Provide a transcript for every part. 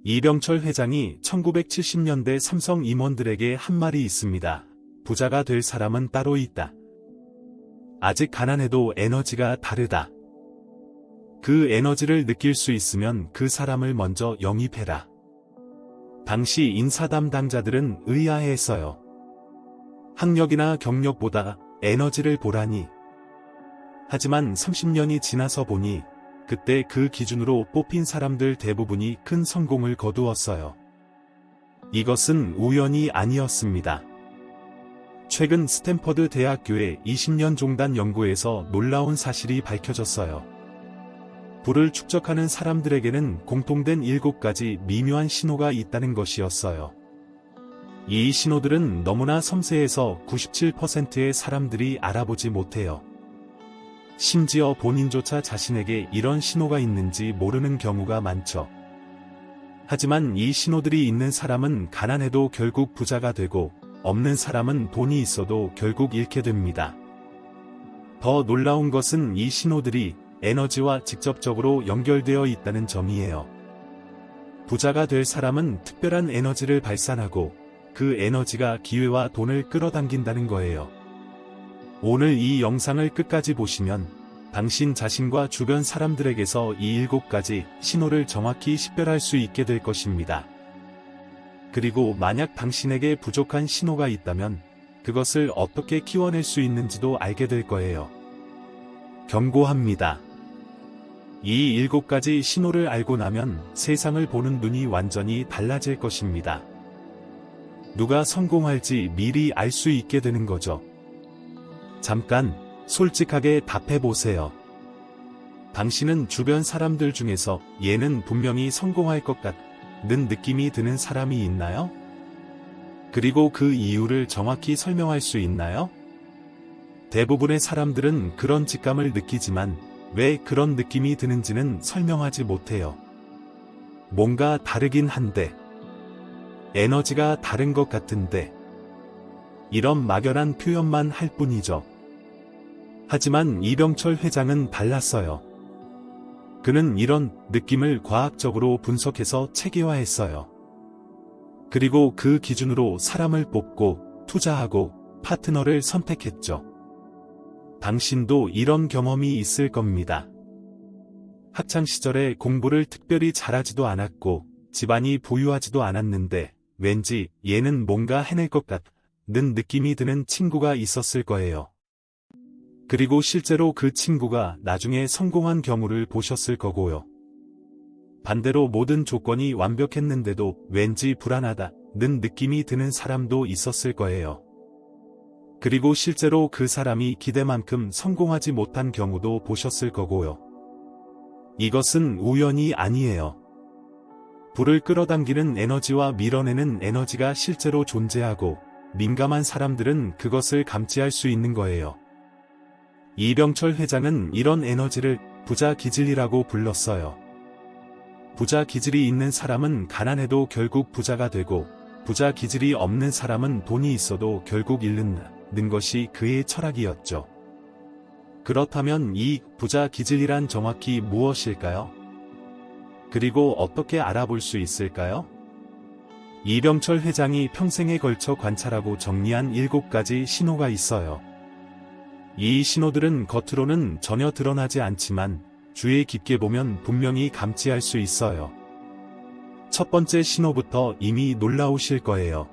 이병철 회장이 1970년대 삼성 임원들에게 한 말이 있습니다. 부자가 될 사람은 따로 있다. 아직 가난해도 에너지가 다르다. 그 에너지를 느낄 수 있으면 그 사람을 먼저 영입해라. 당시 인사 담당자들은 의아해했어요. 학력이나 경력보다 에너지를 보라니. 하지만 30년이 지나서 보니 그때 그 기준으로 뽑힌 사람들 대부분이 큰 성공을 거두었어요. 이것은 우연이 아니었습니다. 최근 스탠퍼드 대학교의 20년 종단 연구에서 놀라운 사실이 밝혀졌어요. 부를 축적하는 사람들에게는 공통된 7가지 미묘한 신호가 있다는 것이었어요. 이 신호들은 너무나 섬세해서 97%의 사람들이 알아보지 못해요. 심지어 본인조차 자신에게 이런 신호가 있는지 모르는 경우가 많죠. 하지만 이 신호들이 있는 사람은 가난해도 결국 부자가 되고, 없는 사람은 돈이 있어도 결국 잃게 됩니다. 더 놀라운 것은 이 신호들이 에너지와 직접적으로 연결되어 있다는 점이에요. 부자가 될 사람은 특별한 에너지를 발산하고 그 에너지가 기회와 돈을 끌어당긴다는 거예요. 오늘 이 영상을 끝까지 보시면 당신 자신과 주변 사람들에게서 이 7가지 신호를 정확히 식별할 수 있게 될 것입니다. 그리고 만약 당신에게 부족한 신호가 있다면 그것을 어떻게 키워낼 수 있는지도 알게 될 거예요. 경고합니다. 이 7가지 신호를 알고 나면 세상을 보는 눈이 완전히 달라질 것입니다. 누가 성공할지 미리 알 수 있게 되는 거죠. 잠깐, 솔직하게 답해보세요. 당신은 주변 사람들 중에서 얘는 분명히 성공할 것 같는 느낌이 드는 사람이 있나요? 그리고 그 이유를 정확히 설명할 수 있나요? 대부분의 사람들은 그런 직감을 느끼지만 왜 그런 느낌이 드는지는 설명하지 못해요. 뭔가 다르긴 한데, 에너지가 다른 것 같은데, 이런 막연한 표현만 할 뿐이죠. 하지만 이병철 회장은 달랐어요. 그는 이런 느낌을 과학적으로 분석해서 체계화했어요. 그리고 그 기준으로 사람을 뽑고 투자하고 파트너를 선택했죠. 당신도 이런 경험이 있을 겁니다. 학창시절에 공부를 특별히 잘하지도 않았고 집안이 부유하지도 않았는데 왠지 얘는 뭔가 해낼 것 같는 느낌이 드는 친구가 있었을 거예요. 그리고 실제로 그 친구가 나중에 성공한 경우를 보셨을 거고요. 반대로 모든 조건이 완벽했는데도 왠지 불안하다는 느낌이 드는 사람도 있었을 거예요. 그리고 실제로 그 사람이 기대만큼 성공하지 못한 경우도 보셨을 거고요. 이것은 우연이 아니에요. 불을 끌어당기는 에너지와 밀어내는 에너지가 실제로 존재하고 민감한 사람들은 그것을 감지할 수 있는 거예요. 이병철 회장은 이런 에너지를 부자 기질이라고 불렀어요. 부자 기질이 있는 사람은 가난해도 결국 부자가 되고 부자 기질이 없는 사람은 돈이 있어도 결국 잃는다는 것이 그의 철학이었죠. 그렇다면 이 부자 기질이란 정확히 무엇일까요? 그리고 어떻게 알아볼 수 있을까요? 이병철 회장이 평생에 걸쳐 관찰하고 정리한 7가지 신호가 있어요. 이 신호들은 겉으로는 전혀 드러나지 않지만 주의 깊게 보면 분명히 감지할 수 있어요. 첫 번째 신호부터 이미 놀라우실 거예요.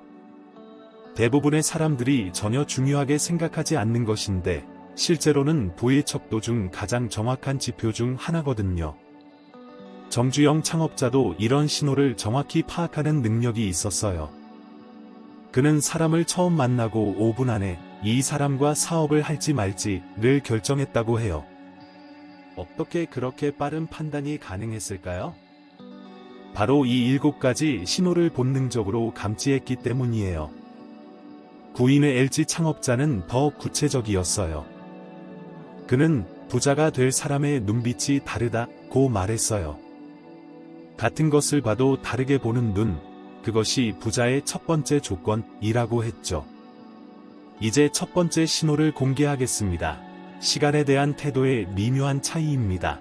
대부분의 사람들이 전혀 중요하게 생각하지 않는 것인데 실제로는 부의 척도 중 가장 정확한 지표 중 하나거든요. 정주영 창업자도 이런 신호를 정확히 파악하는 능력이 있었어요. 그는 사람을 처음 만나고 5분 안에 이 사람과 사업을 할지 말지를 결정했다고 해요. 어떻게 그렇게 빠른 판단이 가능했을까요? 바로 이 7가지 신호를 본능적으로 감지했기 때문이에요. 구인의 LG 창업자는 더 구체적이었어요. 그는 부자가 될 사람의 눈빛이 다르다고 말했어요. 같은 것을 봐도 다르게 보는 눈, 그것이 부자의 첫 번째 조건이라고 했죠. 이제 첫 번째 신호를 공개하겠습니다. 시간에 대한 태도의 미묘한 차이입니다.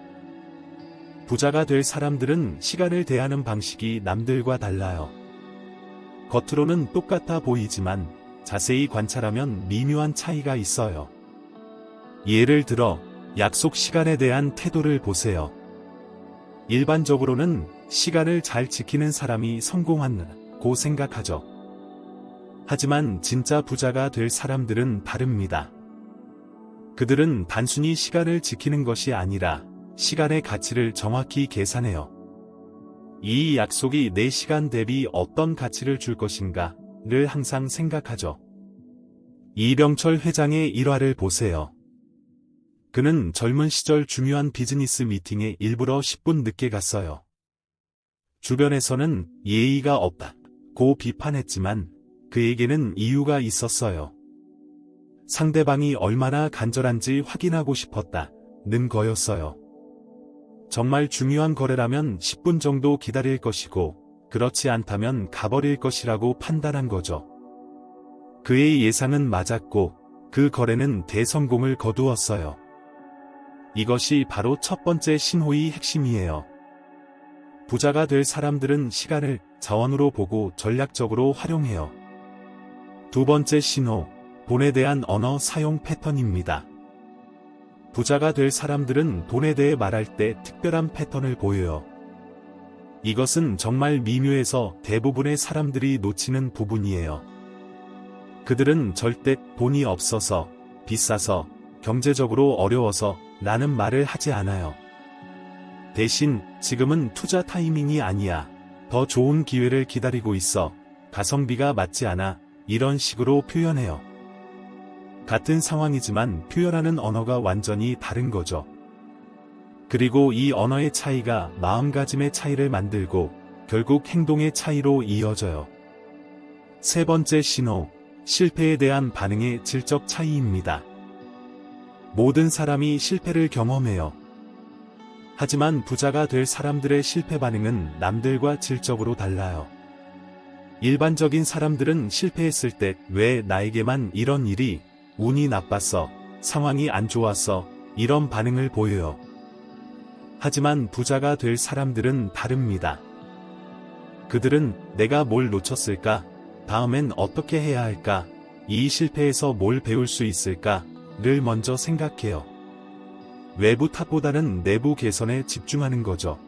부자가 될 사람들은 시간을 대하는 방식이 남들과 달라요. 겉으로는 똑같아 보이지만 자세히 관찰하면 미묘한 차이가 있어요. 예를 들어 약속 시간에 대한 태도를 보세요. 일반적으로는 시간을 잘 지키는 사람이 성공한다고 생각하죠. 하지만 진짜 부자가 될 사람들은 다릅니다. 그들은 단순히 시간을 지키는 것이 아니라 시간의 가치를 정확히 계산해요. 이 약속이 내 시간 대비 어떤 가치를 줄 것인가를 항상 생각하죠. 이병철 회장의 일화를 보세요. 그는 젊은 시절 중요한 비즈니스 미팅에 일부러 10분 늦게 갔어요. 주변에서는 예의가 없다고 비판했지만 그에게는 이유가 있었어요. 상대방이 얼마나 간절한지 확인하고 싶었다는 거였어요. 정말 중요한 거래라면 10분 정도 기다릴 것이고 그렇지 않다면 가버릴 것이라고 판단한 거죠. 그의 예상은 맞았고 그 거래는 대성공을 거두었어요. 이것이 바로 첫 번째 신호의 핵심이에요. 부자가 될 사람들은 시간을 자원으로 보고 전략적으로 활용해요. 두 번째 신호, 돈에 대한 언어 사용 패턴입니다. 부자가 될 사람들은 돈에 대해 말할 때 특별한 패턴을 보여요. 이것은 정말 미묘해서 대부분의 사람들이 놓치는 부분이에요. 그들은 절대 돈이 없어서, 비싸서, 경제적으로 어려워서 라는 말을 하지 않아요. 대신 지금은 투자 타이밍이 아니야. 더 좋은 기회를 기다리고 있어. 가성비가 맞지 않아. 이런 식으로 표현해요. 같은 상황이지만 표현하는 언어가 완전히 다른 거죠. 그리고 이 언어의 차이가 마음가짐의 차이를 만들고 결국 행동의 차이로 이어져요. 세 번째 신호, 실패에 대한 반응의 질적 차이입니다. 모든 사람이 실패를 경험해요. 하지만 부자가 될 사람들의 실패 반응은 남들과 질적으로 달라요. 일반적인 사람들은 실패했을 때 왜 나에게만 이런 일이, 운이 나빴어, 상황이 안 좋았어, 이런 반응을 보여요. 하지만 부자가 될 사람들은 다릅니다. 그들은 내가 뭘 놓쳤을까? 다음엔 어떻게 해야 할까? 이 실패에서 뭘 배울 수 있을까? 를 먼저 생각해요. 외부 탓보다는 내부 개선에 집중하는 거죠.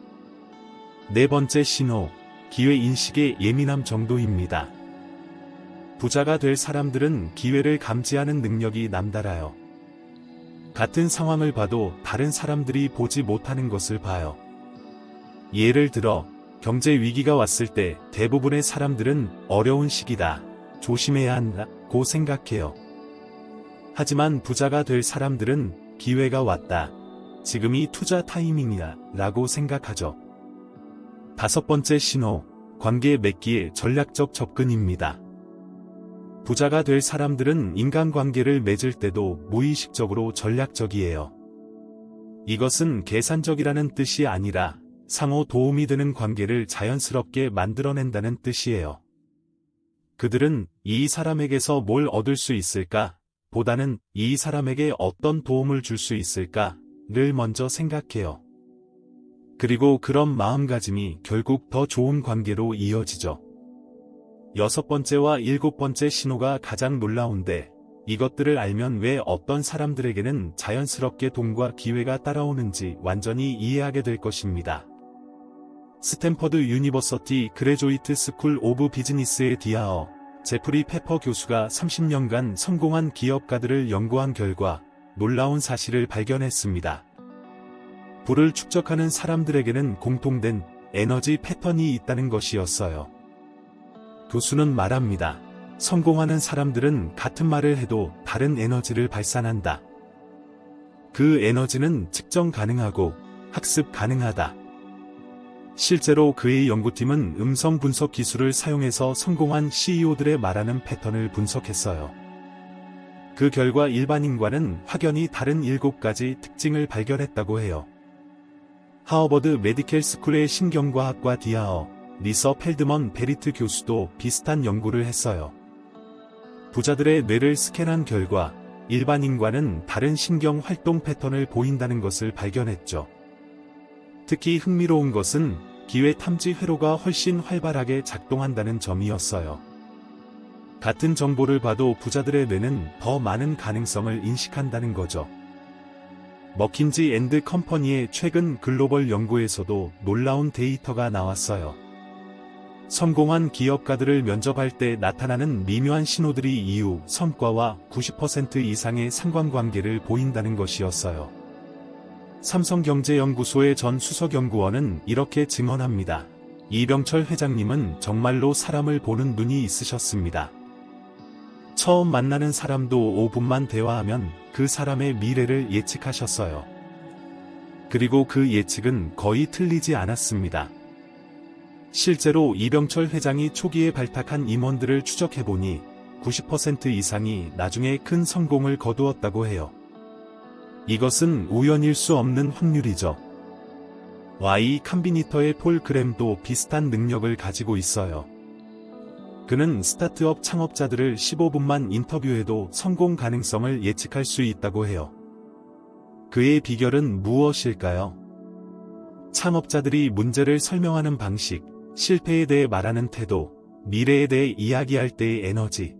네 번째 신호, 기회 인식의 예민함 정도입니다. 부자가 될 사람들은 기회를 감지하는 능력이 남달라요. 같은 상황을 봐도 다른 사람들이 보지 못하는 것을 봐요. 예를 들어, 경제 위기가 왔을 때 대부분의 사람들은 어려운 시기다, 조심해야 한다고 생각해요. 하지만 부자가 될 사람들은 기회가 왔다, 지금이 투자 타이밍이야 라고 생각하죠. 다섯 번째 신호, 관계 맺기의 전략적 접근입니다. 부자가 될 사람들은 인간관계를 맺을 때도 무의식적으로 전략적이에요. 이것은 계산적이라는 뜻이 아니라 상호 도움이 되는 관계를 자연스럽게 만들어낸다는 뜻이에요. 그들은 이 사람에게서 뭘 얻을 수 있을까? 보다는 이 사람에게 어떤 도움을 줄 수 있을까?를 먼저 생각해요. 그리고 그런 마음가짐이 결국 더 좋은 관계로 이어지죠. 여섯 번째와 일곱 번째 신호가 가장 놀라운데 이것들을 알면 왜 어떤 사람들에게는 자연스럽게 돈과 기회가 따라오는지 완전히 이해하게 될 것입니다. 스탠퍼드 유니버시티 그레조이트 스쿨 오브 비즈니스의 디아어 제프리 페퍼 교수가 30년간 성공한 기업가들을 연구한 결과 놀라운 사실을 발견했습니다. 부를 축적하는 사람들에게는 공통된 에너지 패턴이 있다는 것이었어요. 교수는 말합니다. 성공하는 사람들은 같은 말을 해도 다른 에너지를 발산한다. 그 에너지는 측정 가능하고 학습 가능하다. 실제로 그의 연구팀은 음성 분석 기술을 사용해서 성공한 CEO들의 말하는 패턴을 분석했어요. 그 결과 일반인과는 확연히 다른 7가지 특징을 발견했다고 해요. 하버드 메디컬 스쿨의 신경과학과 디아어, 리서 펠드먼 베리트 교수도 비슷한 연구를 했어요. 부자들의 뇌를 스캔한 결과 일반인과는 다른 신경 활동 패턴을 보인다는 것을 발견했죠. 특히 흥미로운 것은 기회 탐지 회로가 훨씬 활발하게 작동한다는 점이었어요. 같은 정보를 봐도 부자들의 뇌는 더 많은 가능성을 인식한다는 거죠. 머킨지 앤드 컴퍼니의 최근 글로벌 연구에서도 놀라운 데이터가 나왔어요. 성공한 기업가들을 면접할 때 나타나는 미묘한 신호들이 이후 성과와 90% 이상의 상관관계를 보인다는 것이었어요. 삼성경제연구소의 전 수석연구원은 이렇게 증언합니다. 이병철 회장님은 정말로 사람을 보는 눈이 있으셨습니다. 처음 만나는 사람도 5분만 대화하면 그 사람의 미래를 예측하셨어요. 그리고 그 예측은 거의 틀리지 않았습니다. 실제로 이병철 회장이 초기에 발탁한 임원들을 추적해보니 90% 이상이 나중에 큰 성공을 거두었다고 해요. 이것은 우연일 수 없는 확률이죠. Y 컴비니터의 폴 그램도 비슷한 능력을 가지고 있어요. 그는 스타트업 창업자들을 15분만 인터뷰해도 성공 가능성을 예측할 수 있다고 해요. 그의 비결은 무엇일까요? 창업자들이 문제를 설명하는 방식, 실패에 대해 말하는 태도, 미래에 대해 이야기할 때의 에너지.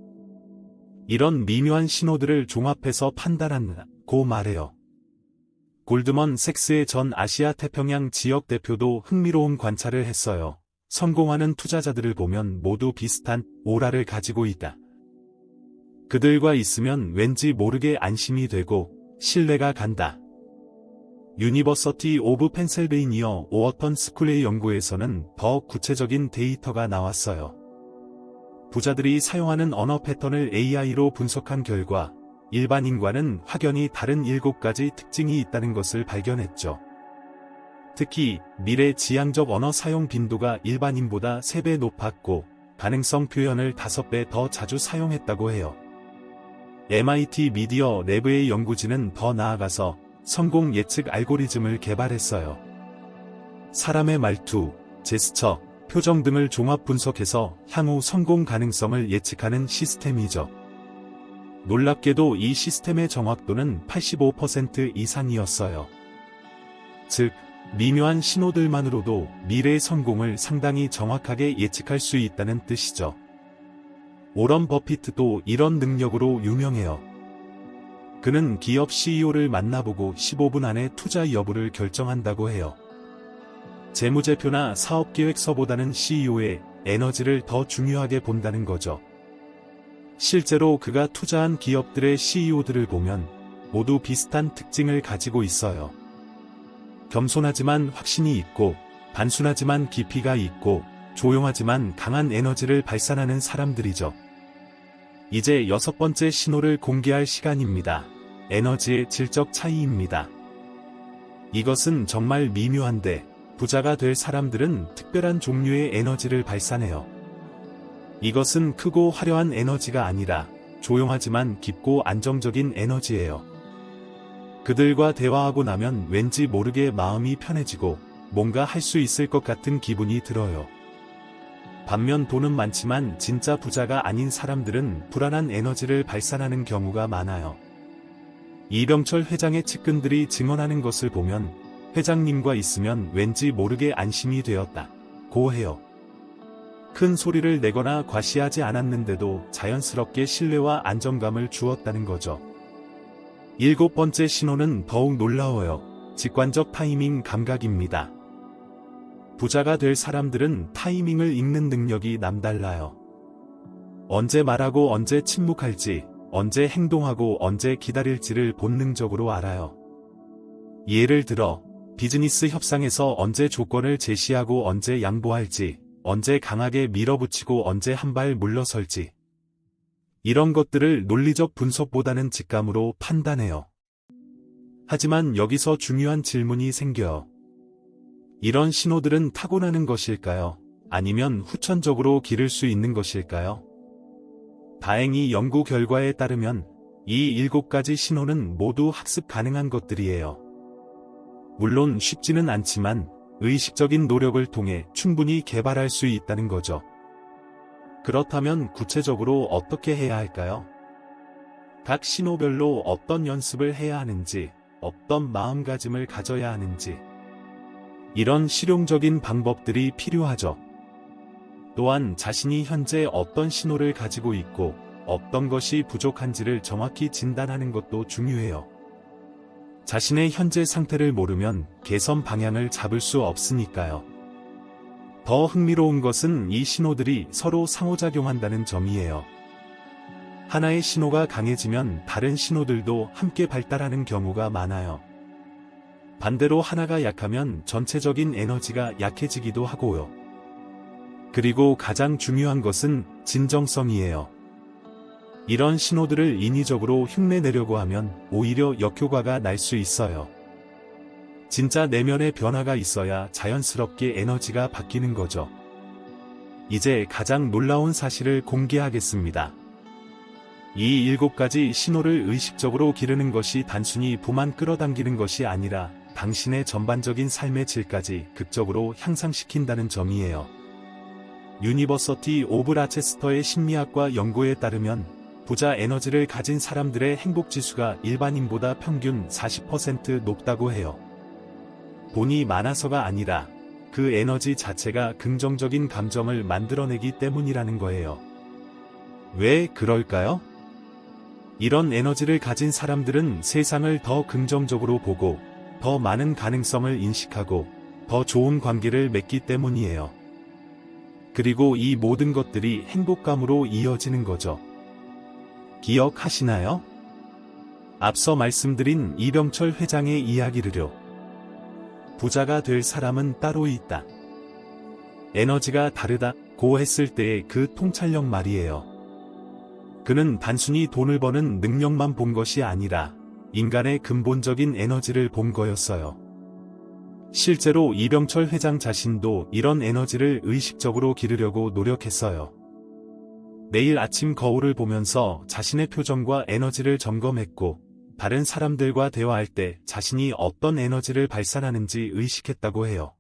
이런 미묘한 신호들을 종합해서 판단한다고 말해요. 골드먼 삭스의 전 아시아 태평양 지역 대표도 흥미로운 관찰을 했어요. 성공하는 투자자들을 보면 모두 비슷한 오라를 가지고 있다. 그들과 있으면 왠지 모르게 안심이 되고 신뢰가 간다. 유니버시티 오브 펜실베이니아 오어턴 스쿨의 연구에서는 더 구체적인 데이터가 나왔어요. 부자들이 사용하는 언어 패턴을 AI로 분석한 결과 일반인과는 확연히 다른 7가지 특징이 있다는 것을 발견했죠. 특히 미래지향적 언어 사용 빈도가 일반인보다 3배 높았고 가능성 표현을 5배 더 자주 사용했다고 해요. MIT 미디어 랩의 연구진은 더 나아가서 성공 예측 알고리즘을 개발했어요. 사람의 말투, 제스처, 표정 등을 종합 분석해서 향후 성공 가능성을 예측하는 시스템이죠. 놀랍게도 이 시스템의 정확도는 85% 이상이었어요. 즉, 미묘한 신호들만으로도 미래의 성공을 상당히 정확하게 예측할 수 있다는 뜻이죠. 오런 버핏도 이런 능력으로 유명해요. 그는 기업 CEO를 만나보고 15분 안에 투자 여부를 결정한다고 해요. 재무제표나 사업계획서보다는 CEO의 에너지를 더 중요하게 본다는 거죠. 실제로 그가 투자한 기업들의 CEO들을 보면 모두 비슷한 특징을 가지고 있어요. 겸손하지만 확신이 있고, 단순하지만 깊이가 있고, 조용하지만 강한 에너지를 발산하는 사람들이죠. 이제 6번째 신호를 공개할 시간입니다. 에너지의 질적 차이입니다. 이것은 정말 미묘한데, 부자가 될 사람들은 특별한 종류의 에너지를 발산해요. 이것은 크고 화려한 에너지가 아니라 조용하지만 깊고 안정적인 에너지예요. 그들과 대화하고 나면 왠지 모르게 마음이 편해지고 뭔가 할 수 있을 것 같은 기분이 들어요. 반면 돈은 많지만 진짜 부자가 아닌 사람들은 불안한 에너지를 발산하는 경우가 많아요. 이병철 회장의 측근들이 증언하는 것을 보면 회장님과 있으면 왠지 모르게 안심이 되었다고 해요. 큰 소리를 내거나 과시하지 않았는데도 자연스럽게 신뢰와 안정감을 주었다는 거죠. 7번째 신호는 더욱 놀라워요. 직관적 타이밍 감각입니다. 부자가 될 사람들은 타이밍을 읽는 능력이 남달라요. 언제 말하고 언제 침묵할지, 언제 행동하고 언제 기다릴지를 본능적으로 알아요. 예를 들어, 비즈니스 협상에서 언제 조건을 제시하고 언제 양보할지, 언제 강하게 밀어붙이고 언제 한 발 물러설지. 이런 것들을 논리적 분석보다는 직감으로 판단해요. 하지만 여기서 중요한 질문이 생겨요. 이런 신호들은 타고나는 것일까요? 아니면 후천적으로 기를 수 있는 것일까요? 다행히 연구 결과에 따르면 이 7가지 신호는 모두 학습 가능한 것들이에요. 물론 쉽지는 않지만 의식적인 노력을 통해 충분히 개발할 수 있다는 거죠. 그렇다면 구체적으로 어떻게 해야 할까요? 각 신호별로 어떤 연습을 해야 하는지, 어떤 마음가짐을 가져야 하는지. 이런 실용적인 방법들이 필요하죠. 또한 자신이 현재 어떤 신호를 가지고 있고 어떤 것이 부족한지를 정확히 진단하는 것도 중요해요. 자신의 현재 상태를 모르면 개선 방향을 잡을 수 없으니까요. 더 흥미로운 것은 이 신호들이 서로 상호작용한다는 점이에요. 하나의 신호가 강해지면 다른 신호들도 함께 발달하는 경우가 많아요. 반대로 하나가 약하면 전체적인 에너지가 약해지기도 하고요. 그리고 가장 중요한 것은 진정성이에요. 이런 신호들을 인위적으로 흉내내려고 하면 오히려 역효과가 날 수 있어요. 진짜 내면의 변화가 있어야 자연스럽게 에너지가 바뀌는 거죠. 이제 가장 놀라운 사실을 공개하겠습니다. 이 7가지 신호를 의식적으로 기르는 것이 단순히 부만 끌어당기는 것이 아니라 당신의 전반적인 삶의 질까지 극적으로 향상시킨다는 점이에요. 유니버시티 오브 라체스터의 심리학과 연구에 따르면 부자 에너지를 가진 사람들의 행복지수가 일반인보다 평균 40% 높다고 해요. 돈이 많아서가 아니라 그 에너지 자체가 긍정적인 감정을 만들어내기 때문이라는 거예요. 왜 그럴까요? 이런 에너지를 가진 사람들은 세상을 더 긍정적으로 보고 더 많은 가능성을 인식하고 더 좋은 관계를 맺기 때문이에요. 그리고 이 모든 것들이 행복감으로 이어지는 거죠. 기억하시나요? 앞서 말씀드린 이병철 회장의 이야기를요. 부자가 될 사람은 따로 있다. 에너지가 다르다고 했을 때의 그 통찰력 말이에요. 그는 단순히 돈을 버는 능력만 본 것이 아니라 인간의 근본적인 에너지를 본 거였어요. 실제로 이병철 회장 자신도 이런 에너지를 의식적으로 기르려고 노력했어요. 매일 아침 거울을 보면서 자신의 표정과 에너지를 점검했고, 다른 사람들과 대화할 때 자신이 어떤 에너지를 발산하는지 의식했다고 해요.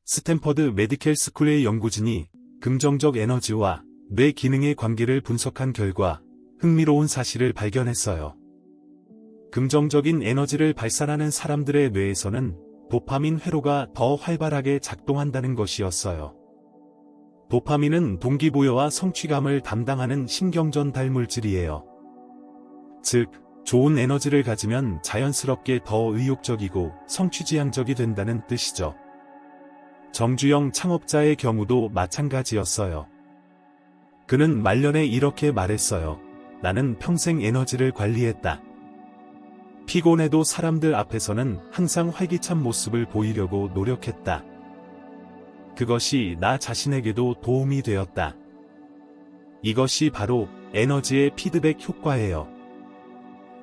스탠퍼드 메디컬 스쿨의 연구진이 긍정적 에너지와 뇌 기능의 관계를 분석한 결과 흥미로운 사실을 발견했어요. 긍정적인 에너지를 발산하는 사람들의 뇌에서는 도파민 회로가 더 활발하게 작동한다는 것이었어요. 도파민은 동기부여와 성취감을 담당하는 신경전달 물질이에요. 즉, 좋은 에너지를 가지면 자연스럽게 더 의욕적이고 성취지향적이 된다는 뜻이죠. 정주영 창업자의 경우도 마찬가지였어요. 그는 말년에 이렇게 말했어요. 나는 평생 에너지를 관리했다. 피곤해도 사람들 앞에서는 항상 활기찬 모습을 보이려고 노력했다. 그것이 나 자신에게도 도움이 되었다. 이것이 바로 에너지의 피드백 효과예요.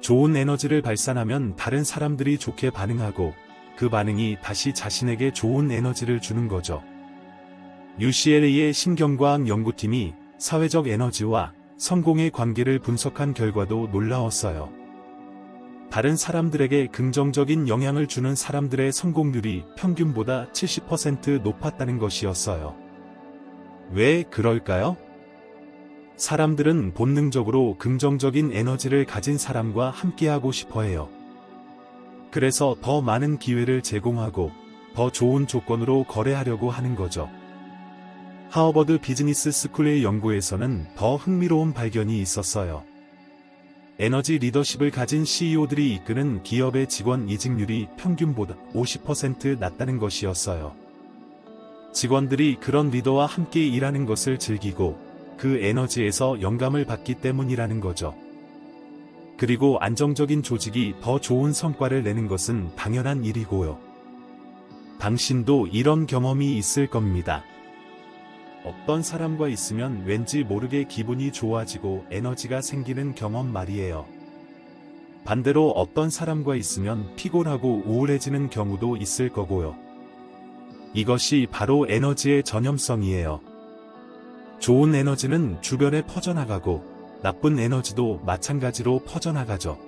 좋은 에너지를 발산하면 다른 사람들이 좋게 반응하고 그 반응이 다시 자신에게 좋은 에너지를 주는 거죠. UCLA의 신경과학 연구팀이 사회적 에너지와 성공의 관계를 분석한 결과도 놀라웠어요. 다른 사람들에게 긍정적인 영향을 주는 사람들의 성공률이 평균보다 70% 높았다는 것이었어요. 왜 그럴까요? 사람들은 본능적으로 긍정적인 에너지를 가진 사람과 함께하고 싶어 해요. 그래서 더 많은 기회를 제공하고 더 좋은 조건으로 거래하려고 하는 거죠. 하버드 비즈니스 스쿨의 연구에서는 더 흥미로운 발견이 있었어요. 에너지 리더십을 가진 CEO들이 이끄는 기업의 직원 이직률이 평균보다 50% 낮다는 것이었어요. 직원들이 그런 리더와 함께 일하는 것을 즐기고 그 에너지에서 영감을 받기 때문이라는 거죠. 그리고 안정적인 조직이 더 좋은 성과를 내는 것은 당연한 일이고요. 당신도 이런 경험이 있을 겁니다. 어떤 사람과 있으면 왠지 모르게 기분이 좋아지고 에너지가 생기는 경험 말이에요. 반대로 어떤 사람과 있으면 피곤하고 우울해지는 경우도 있을 거고요. 이것이 바로 에너지의 전염성이에요. 좋은 에너지는 주변에 퍼져나가고 나쁜 에너지도 마찬가지로 퍼져나가죠.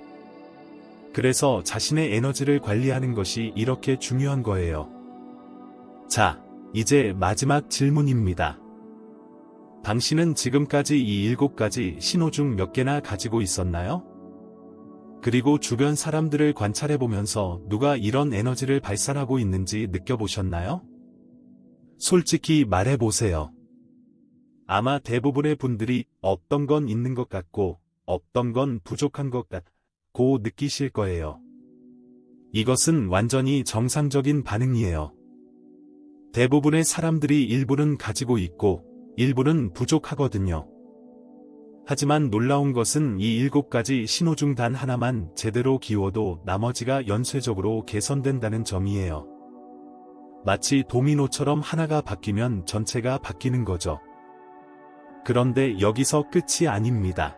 그래서 자신의 에너지를 관리하는 것이 이렇게 중요한 거예요. 자, 이제 마지막 질문입니다. 당신은 지금까지 이 7가지 신호 중 몇 개나 가지고 있었나요? 그리고 주변 사람들을 관찰해보면서 누가 이런 에너지를 발산하고 있는지 느껴보셨나요? 솔직히 말해보세요. 아마 대부분의 분들이 없던 건 있는 것 같고 없던 건 부족한 것 같고 느끼실 거예요. 이것은 완전히 정상적인 반응이에요. 대부분의 사람들이 일부는 가지고 있고 일부는 부족하거든요. 하지만 놀라운 것은 이 7가지 신호 중 단 하나만 제대로 기워도 나머지가 연쇄적으로 개선된다는 점이에요. 마치 도미노처럼 하나가 바뀌면 전체가 바뀌는 거죠. 그런데 여기서 끝이 아닙니다.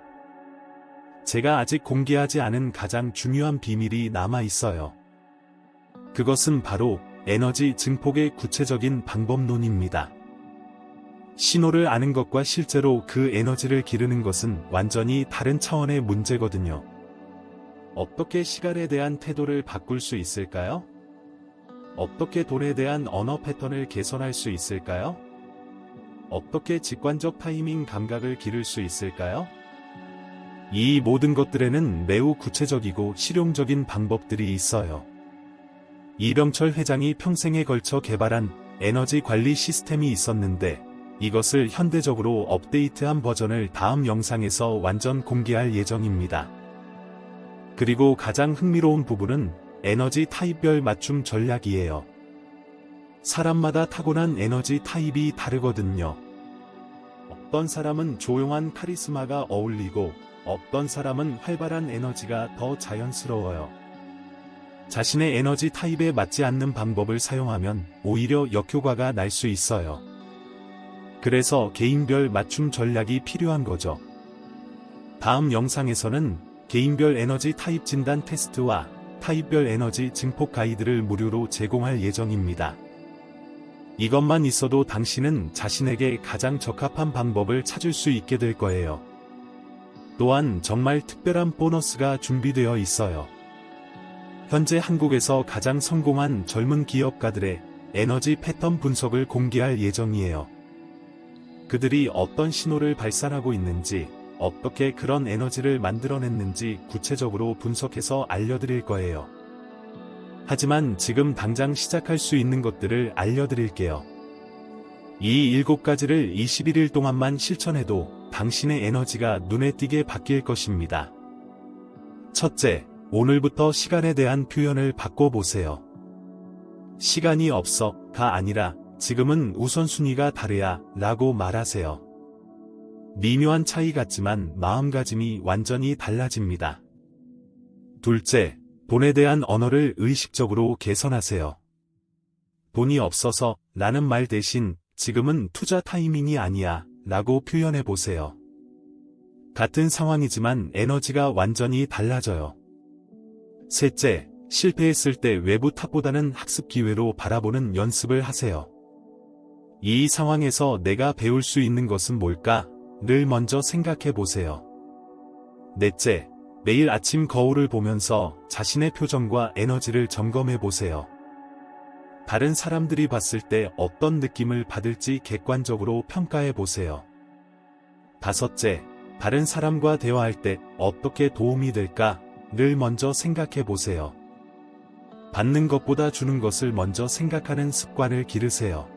제가 아직 공개하지 않은 가장 중요한 비밀이 남아 있어요. 그것은 바로 에너지 증폭의 구체적인 방법론입니다. 신호를 아는 것과 실제로 그 에너지를 기르는 것은 완전히 다른 차원의 문제거든요. 어떻게 시간에 대한 태도를 바꿀 수 있을까요? 어떻게 돈에 대한 언어 패턴을 개선할 수 있을까요? 어떻게 직관적 타이밍 감각을 기를 수 있을까요? 이 모든 것들에는 매우 구체적이고 실용적인 방법들이 있어요. 이병철 회장이 평생에 걸쳐 개발한 에너지 관리 시스템이 있었는데 이것을 현대적으로 업데이트한 버전을 다음 영상에서 완전 공개할 예정입니다. 그리고 가장 흥미로운 부분은 에너지 타입별 맞춤 전략이에요. 사람마다 타고난 에너지 타입이 다르거든요. 어떤 사람은 조용한 카리스마가 어울리고 어떤 사람은 활발한 에너지가 더 자연스러워요. 자신의 에너지 타입에 맞지 않는 방법을 사용하면 오히려 역효과가 날 수 있어요. 그래서 개인별 맞춤 전략이 필요한 거죠. 다음 영상에서는 개인별 에너지 타입 진단 테스트와 타입별 에너지 증폭 가이드를 무료로 제공할 예정입니다. 이것만 있어도 당신은 자신에게 가장 적합한 방법을 찾을 수 있게 될 거예요. 또한 정말 특별한 보너스가 준비되어 있어요. 현재 한국에서 가장 성공한 젊은 기업가들의 에너지 패턴 분석을 공개할 예정이에요. 그들이 어떤 신호를 발산하고 있는지, 어떻게 그런 에너지를 만들어냈는지 구체적으로 분석해서 알려드릴 거예요. 하지만 지금 당장 시작할 수 있는 것들을 알려드릴게요. 이 7가지를 21일 동안만 실천해도 당신의 에너지가 눈에 띄게 바뀔 것입니다. 첫째, 오늘부터 시간에 대한 표현을 바꿔보세요. 시간이 없어가 아니라 지금은 우선순위가 다르야 라고 말하세요. 미묘한 차이 같지만 마음가짐이 완전히 달라집니다. 둘째, 돈에 대한 언어를 의식적으로 개선하세요. 돈이 없어서 라는 말 대신 지금은 투자 타이밍이 아니야 라고 표현해 보세요. 같은 상황이지만 에너지가 완전히 달라져요. 셋째, 실패했을 때 외부 탑보다는 학습 기회로 바라보는 연습을 하세요. 이 상황에서 내가 배울 수 있는 것은 뭘까?를 먼저 생각해 보세요. 넷째, 매일 아침 거울을 보면서 자신의 표정과 에너지를 점검해 보세요. 다른 사람들이 봤을 때 어떤 느낌을 받을지 객관적으로 평가해 보세요. 다섯째, 다른 사람과 대화할 때 어떻게 도움이 될까?를 먼저 생각해 보세요. 받는 것보다 주는 것을 먼저 생각하는 습관을 기르세요.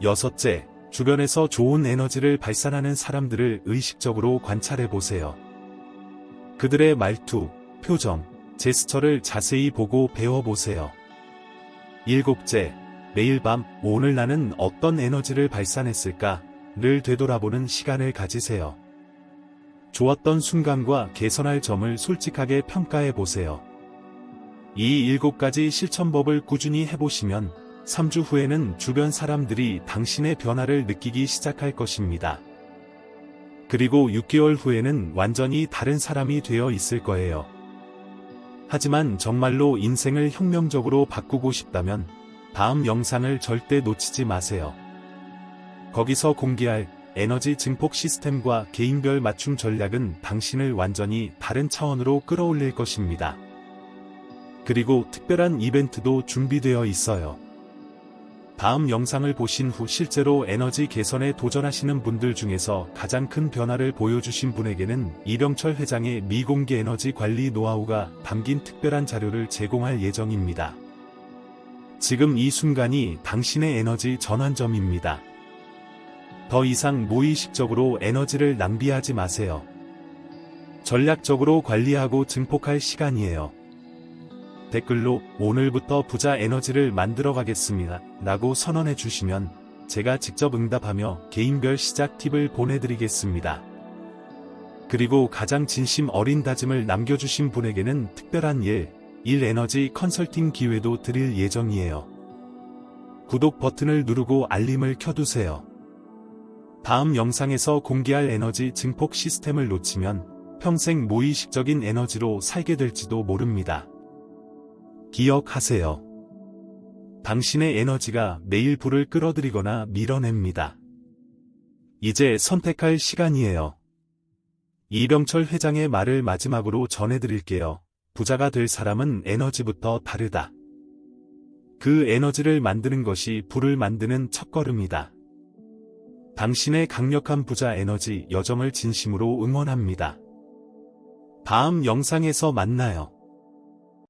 여섯째, 주변에서 좋은 에너지를 발산하는 사람들을 의식적으로 관찰해 보세요. 그들의 말투, 표정, 제스처를 자세히 보고 배워보세요. 일곱째, 매일 밤 오늘 나는 어떤 에너지를 발산했을까를 되돌아보는 시간을 가지세요. 좋았던 순간과 개선할 점을 솔직하게 평가해 보세요. 이 7가지 실천법을 꾸준히 해보시면 3주 후에는 주변 사람들이 당신의 변화를 느끼기 시작할 것입니다. 그리고 6개월 후에는 완전히 다른 사람이 되어 있을 거예요. 하지만 정말로 인생을 혁명적으로 바꾸고 싶다면 다음 영상을 절대 놓치지 마세요. 거기서 공개할 에너지 증폭 시스템과 개인별 맞춤 전략은 당신을 완전히 다른 차원으로 끌어올릴 것입니다. 그리고 특별한 이벤트도 준비되어 있어요. 다음 영상을 보신 후 실제로 에너지 개선에 도전하시는 분들 중에서 가장 큰 변화를 보여주신 분에게는 이병철 회장의 미공개 에너지 관리 노하우가 담긴 특별한 자료를 제공할 예정입니다. 지금 이 순간이 당신의 에너지 전환점입니다. 더 이상 무의식적으로 에너지를 낭비하지 마세요. 전략적으로 관리하고 증폭할 시간이에요. 댓글로 오늘부터 부자 에너지를 만들어 가겠습니다 라고 선언해 주시면 제가 직접 응답하며 개인별 시작 팁을 보내드리겠습니다. 그리고 가장 진심 어린 다짐을 남겨주신 분에게는 특별한 일 에너지 컨설팅 기회도 드릴 예정이에요. 구독 버튼을 누르고 알림을 켜두세요. 다음 영상에서 공개할 에너지 증폭 시스템을 놓치면 평생 무의식적인 에너지로 살게 될지도 모릅니다. 기억하세요. 당신의 에너지가 매일 불을 끌어들이거나 밀어냅니다. 이제 선택할 시간이에요. 이병철 회장의 말을 마지막으로 전해드릴게요. 부자가 될 사람은 에너지부터 다르다. 그 에너지를 만드는 것이 부를 만드는 첫걸음이다. 당신의 강력한 부자 에너지 여정을 진심으로 응원합니다. 다음 영상에서 만나요.